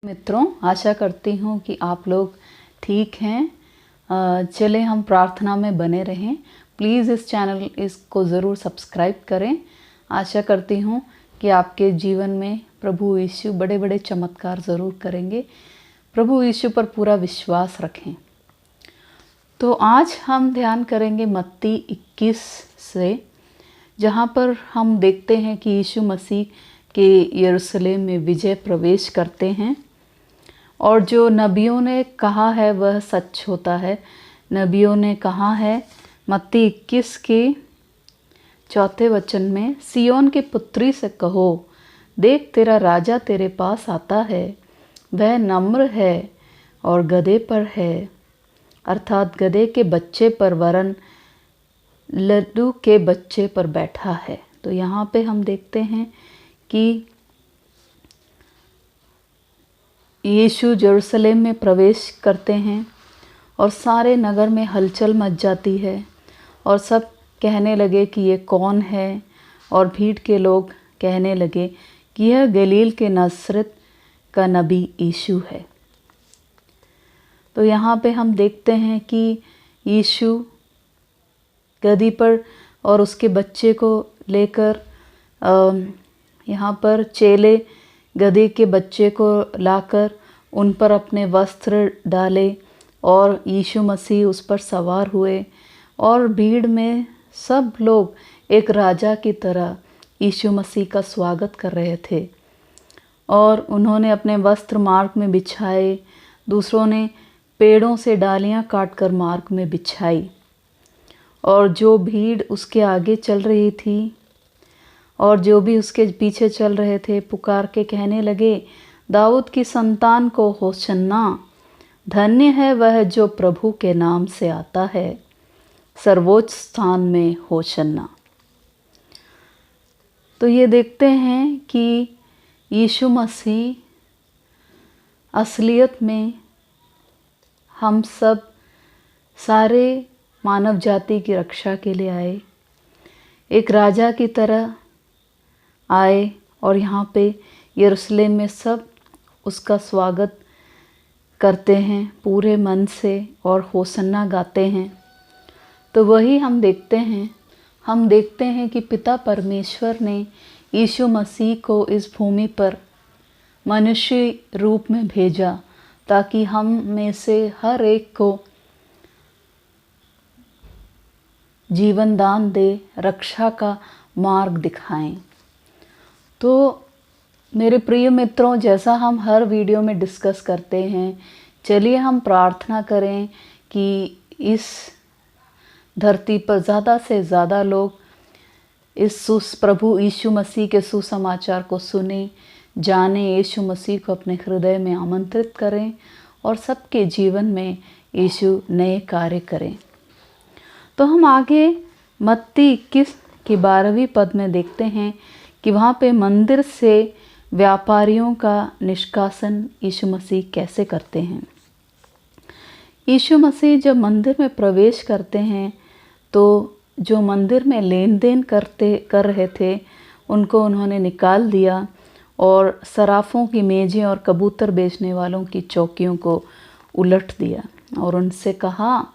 मित्रों, आशा करती हूँ कि आप लोग ठीक हैं। चले हम प्रार्थना में बने रहें। प्लीज़ इस चैनल इसको ज़रूर सब्सक्राइब करें। आशा करती हूँ कि आपके जीवन में प्रभु यीशु बड़े बड़े चमत्कार ज़रूर करेंगे। प्रभु यीशु पर पूरा विश्वास रखें। तो आज हम ध्यान करेंगे मत्ती 21 से, जहाँ पर हम देखते हैं कि यीशु मसीह के यरूशलेम में विजय प्रवेश करते हैं और जो नबियों ने कहा है वह सच होता है। नबियों ने कहा है मत्ती 21 के 4 वचन में, सिय्योन की पुत्री से कहो, देख तेरा राजा तेरे पास आता है, वह नम्र है और गधे पर है, अर्थात गधे के बच्चे पर, वरन लड्डू के बच्चे पर बैठा है। तो यहाँ पे हम देखते हैं कि यीशु यरूशलेम में प्रवेश करते हैं और सारे नगर में हलचल मच जाती है और सब कहने लगे कि ये कौन है, और भीड़ के लोग कहने लगे कि यह गलील के नासरत का नबी यीशु है। तो यहाँ पे हम देखते हैं कि यीशु गधी पर और उसके बच्चे को लेकर यहाँ पर चेले गधे के बच्चे को लाकर उन पर अपने वस्त्र डाले और यीशु मसीह उस पर सवार हुए और भीड़ में सब लोग एक राजा की तरह यीशु मसीह का स्वागत कर रहे थे। और उन्होंने अपने वस्त्र मार्ग में बिछाए, दूसरों ने पेड़ों से डालियां काटकर मार्ग में बिछाई, और जो भीड़ उसके आगे चल रही थी और जो भी उसके पीछे चल रहे थे पुकार के कहने लगे, दाऊद की संतान को होशन्ना, धन्य है वह जो प्रभु के नाम से आता है, सर्वोच्च स्थान में होशन्ना। तो ये देखते हैं कि यीशु मसीह असलियत में हम सब सारे मानव जाति की रक्षा के लिए आए, एक राजा की तरह आए और यहाँ पे यरूशलेम में सब उसका स्वागत करते हैं पूरे मन से और होसन्ना गाते हैं। तो वही हम देखते हैं कि पिता परमेश्वर ने यीशु मसीह को इस भूमि पर मनुष्य रूप में भेजा ताकि हम में से हर एक को जीवन दान दे, रक्षा का मार्ग दिखाएं। तो मेरे प्रिय मित्रों, जैसा हम हर वीडियो में डिस्कस करते हैं, चलिए हम प्रार्थना करें कि इस धरती पर ज़्यादा से ज़्यादा लोग इस प्रभु यीशु मसीह के सुसमाचार को सुने, जाने, यीशु मसीह को अपने हृदय में आमंत्रित करें और सबके जीवन में यीशु नए कार्य करें। तो हम आगे मत्ती 21 की 12वीं पद में देखते हैं कि वहाँ पे मंदिर से व्यापारियों का निष्कासन यीशु मसीह कैसे करते हैं। यीशु मसीह जब मंदिर में प्रवेश करते हैं तो जो मंदिर में लेन देन कर रहे थे उनको उन्होंने निकाल दिया और सराफों की मेज़ें और कबूतर बेचने वालों की चौकियों को उलट दिया और उनसे कहा,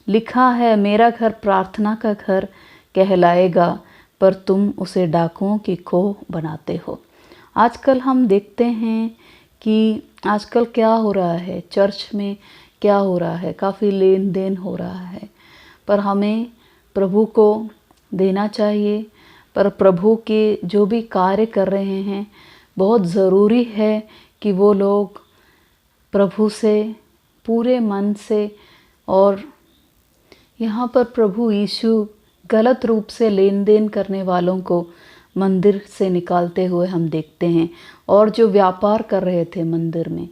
लिखा है मेरा घर प्रार्थना का घर कहलाएगा, पर तुम उसे डाकुओं की खोह बनाते हो। आजकल हम देखते हैं कि आजकल क्या हो रहा है, चर्च में क्या हो रहा है, काफ़ी लेन देन हो रहा है, पर हमें प्रभु को देना चाहिए। पर प्रभु के जो भी कार्य कर रहे हैं बहुत ज़रूरी है कि वो लोग प्रभु से पूरे मन से, और यहाँ पर प्रभु यीशु गलत रूप से लेन देन करने वालों को मंदिर से निकालते हुए हम देखते हैं, और जो व्यापार कर रहे थे मंदिर में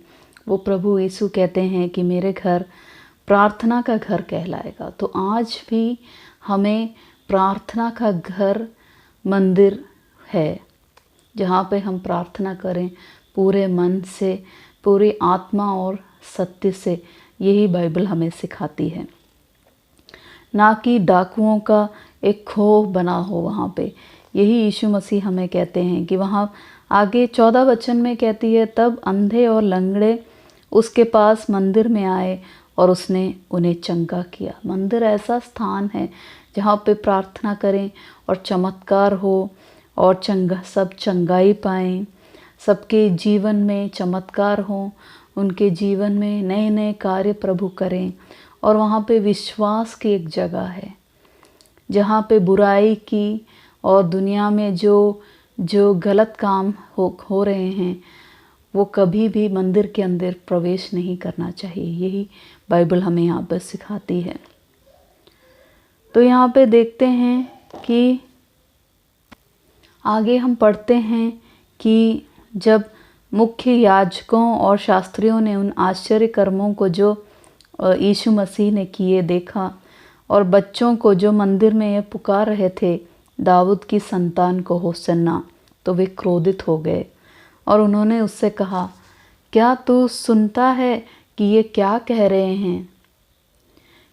वो प्रभु यीशु कहते हैं कि मेरे घर प्रार्थना का घर कहलाएगा। तो आज भी हमें प्रार्थना का घर मंदिर है जहाँ पे हम प्रार्थना करें पूरे मन से, पूरी आत्मा और सत्य से। यही बाइबल हमें सिखाती है, ना कि डाकुओं का एक खोह बना हो वहाँ पे। यही यीशु मसीह हमें कहते हैं कि वहाँ आगे 14 वचन में कहती है, तब अंधे और लंगड़े उसके पास मंदिर में आए और उसने उन्हें चंगा किया। मंदिर ऐसा स्थान है जहाँ पे प्रार्थना करें और चमत्कार हो और सब चंगाई पाएं, सबके जीवन में चमत्कार हो, उनके जीवन में नए नए कार्य प्रभु करें। और वहाँ पे विश्वास की एक जगह है जहाँ पे बुराई की और दुनिया में जो गलत काम हो रहे हैं वो कभी भी मंदिर के अंदर प्रवेश नहीं करना चाहिए। यही बाइबल हमें यहाँ पर सिखाती है। तो यहाँ पे देखते हैं कि आगे हम पढ़ते हैं कि जब मुख्य याजकों और शास्त्रियों ने उन आश्चर्य कर्मों को जो यीशु मसीह ने किए देखा और बच्चों को जो मंदिर में ये पुकार रहे थे, दाऊद की संतान को होसन्ना, तो वे क्रोधित हो गए और उन्होंने उससे कहा, क्या तू सुनता है कि ये क्या कह रहे हैं?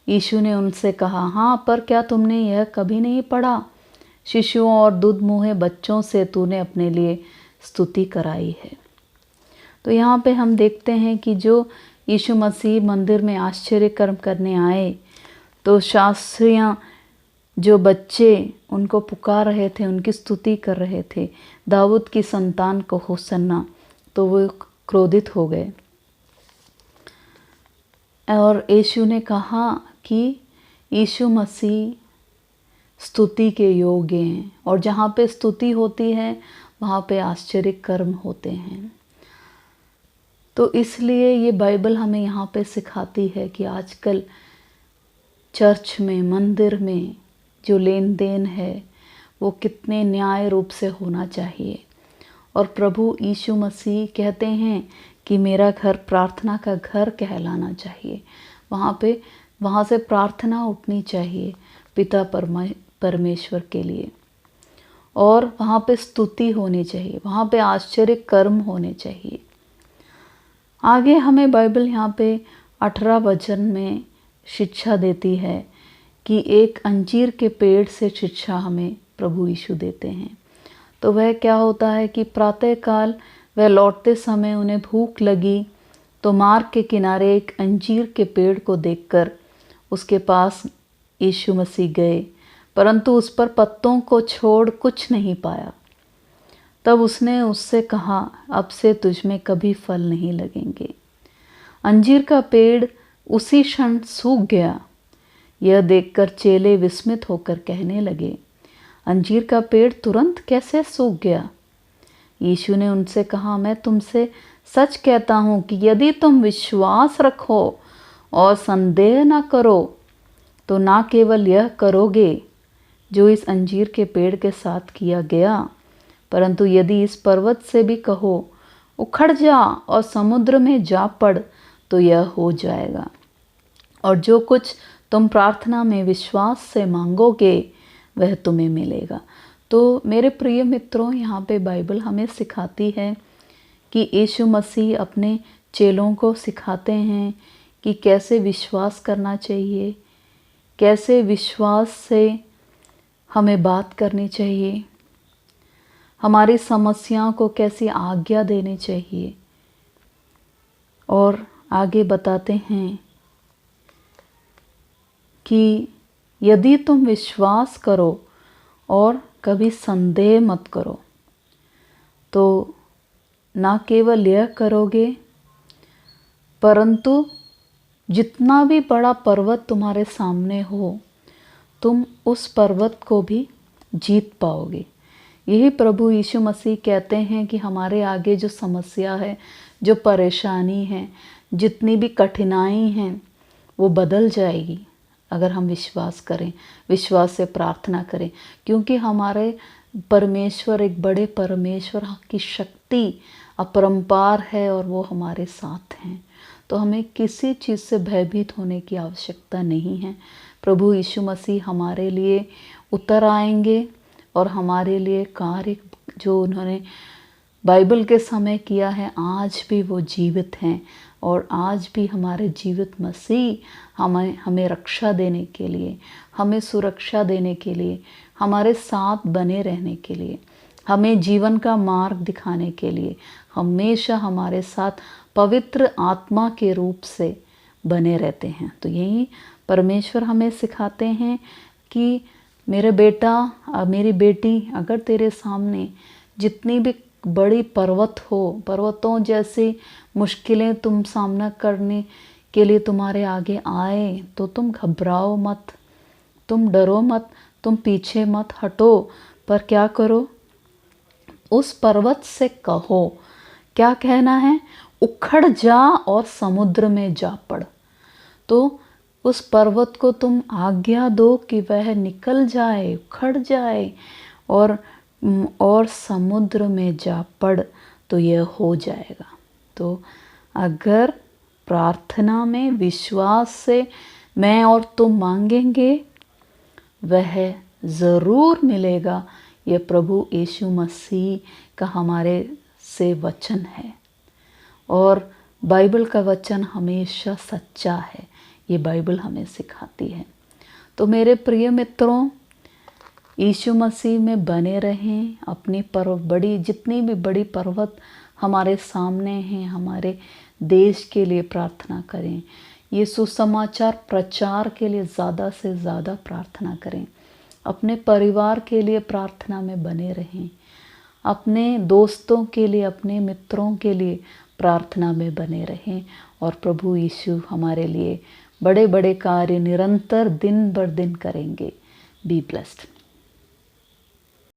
यीशु ने उनसे कहा, हाँ, पर क्या तुमने यह कभी नहीं पढ़ा, शिशुओं और दूध मुँहे बच्चों से तूने अपने लिए स्तुति कराई है। तो यहाँ पे हम देखते हैं कि जो यीशु मसीह मंदिर में आश्चर्य कर्म करने आए, तो शास्त्रियाँ जो बच्चे उनको पुकार रहे थे, उनकी स्तुति कर रहे थे, दाऊद की संतान को होसन्ना, तो वो क्रोधित हो गए। और यीशु ने कहा कि यीशु मसीह स्तुति के योग्य हैं और जहाँ पे स्तुति होती है वहाँ पे आश्चर्य कर्म होते हैं। तो इसलिए ये बाइबल हमें यहाँ पे सिखाती है कि आजकल चर्च में, मंदिर में जो लेन देन है वो कितने न्याय रूप से होना चाहिए। और प्रभु यीशु मसीह कहते हैं कि मेरा घर प्रार्थना का घर कहलाना चाहिए। वहाँ से प्रार्थना उठनी चाहिए पिता परमेश्वर के लिए, और वहाँ पे स्तुति होनी चाहिए, वहाँ पे आश्चर्य कर्म होने चाहिए। आगे हमें बाइबल यहाँ पे 18 वचन में शिक्षा देती है कि एक अंजीर के पेड़ से शिक्षा हमें प्रभु यीशु देते हैं। तो वह क्या होता है कि प्रातःकाल वह लौटते समय उन्हें भूख लगी तो मार्ग के किनारे एक अंजीर के पेड़ को देखकर उसके पास यीशु मसीह गए, परंतु उस पर पत्तों को छोड़ कुछ नहीं पाया। तब उसने उससे कहा, अब से तुझ में कभी फल नहीं लगेंगे। अंजीर का पेड़ उसी क्षण सूख गया। यह देखकर चेले विस्मित होकर कहने लगे, अंजीर का पेड़ तुरंत कैसे सूख गया? यीशु ने उनसे कहा, मैं तुमसे सच कहता हूँ कि यदि तुम विश्वास रखो और संदेह न करो तो ना केवल यह करोगे जो इस अंजीर के पेड़ के साथ किया गया, परंतु यदि इस पर्वत से भी कहो उखड़ जा और समुद्र में जा पड़ तो यह हो जाएगा। और जो कुछ तुम प्रार्थना में विश्वास से मांगोगे वह तुम्हें मिलेगा। तो मेरे प्रिय मित्रों, यहाँ पे बाइबल हमें सिखाती है कि यीशु मसीह अपने चेलों को सिखाते हैं कि कैसे विश्वास करना चाहिए, कैसे विश्वास से हमें बात करनी चाहिए, हमारी समस्याओं को कैसी आज्ञा देनी चाहिए। और आगे बताते हैं कि यदि तुम विश्वास करो और कभी संदेह मत करो तो ना केवल यह करोगे, परंतु जितना भी बड़ा पर्वत तुम्हारे सामने हो तुम उस पर्वत को भी जीत पाओगे। यही प्रभु यीशु मसीह कहते हैं कि हमारे आगे जो समस्या है, जो परेशानी है, जितनी भी कठिनाई हैं वो बदल जाएगी अगर हम विश्वास करें, विश्वास से प्रार्थना करें। क्योंकि हमारे परमेश्वर एक बड़े परमेश्वर की शक्ति अपरंपार है और वो हमारे साथ हैं। तो हमें किसी चीज़ से भयभीत होने की आवश्यकता नहीं है। प्रभु यीशु मसीह हमारे लिए उतर आएंगे और हमारे लिए कार्य जो उन्होंने बाइबल के समय किया है आज भी वो जीवित हैं। और आज भी हमारे जीवित मसीह हमें रक्षा देने के लिए, हमें सुरक्षा देने के लिए, हमारे साथ बने रहने के लिए, हमें जीवन का मार्ग दिखाने के लिए हमेशा हमारे साथ पवित्र आत्मा के रूप से बने रहते हैं। तो यही परमेश्वर हमें सिखाते हैं कि मेरे बेटा, मेरी बेटी, अगर तेरे सामने जितनी भी बड़ी पर्वत हो, पर्वतों जैसी मुश्किलें तुम सामना करने के लिए तुम्हारे आगे आए, तो तुम घबराओ मत, तुम डरो मत, तुम पीछे मत हटो, पर क्या करो, उस पर्वत से कहो, क्या कहना है, उखड़ जा और समुद्र में जा पड़। तो उस पर्वत को तुम आज्ञा दो कि वह निकल जाए, उखड़ जाए और समुद्र में जा पड़, तो यह हो जाएगा। तो अगर प्रार्थना में विश्वास से मैं और तुम मांगेंगे, वह ज़रूर मिलेगा। यह प्रभु यीशु मसीह का हमारे से वचन है, और बाइबल का वचन हमेशा सच्चा है, ये बाइबल हमें सिखाती है। तो मेरे प्रिय मित्रों, यीशु मसीह में बने रहें, अपनी बड़ी जितनी भी बड़ी पर्वत हमारे सामने हैं, हमारे देश के लिए प्रार्थना करें, ये सुसमाचार प्रचार के लिए ज़्यादा से ज़्यादा प्रार्थना करें, अपने परिवार के लिए प्रार्थना में बने रहें, अपने दोस्तों के लिए, अपने मित्रों के लिए प्रार्थना में बने रहें, और प्रभु यीशु हमारे लिए बड़े बड़े कार्य निरंतर दिन बर दिन करेंगे। Be blessed.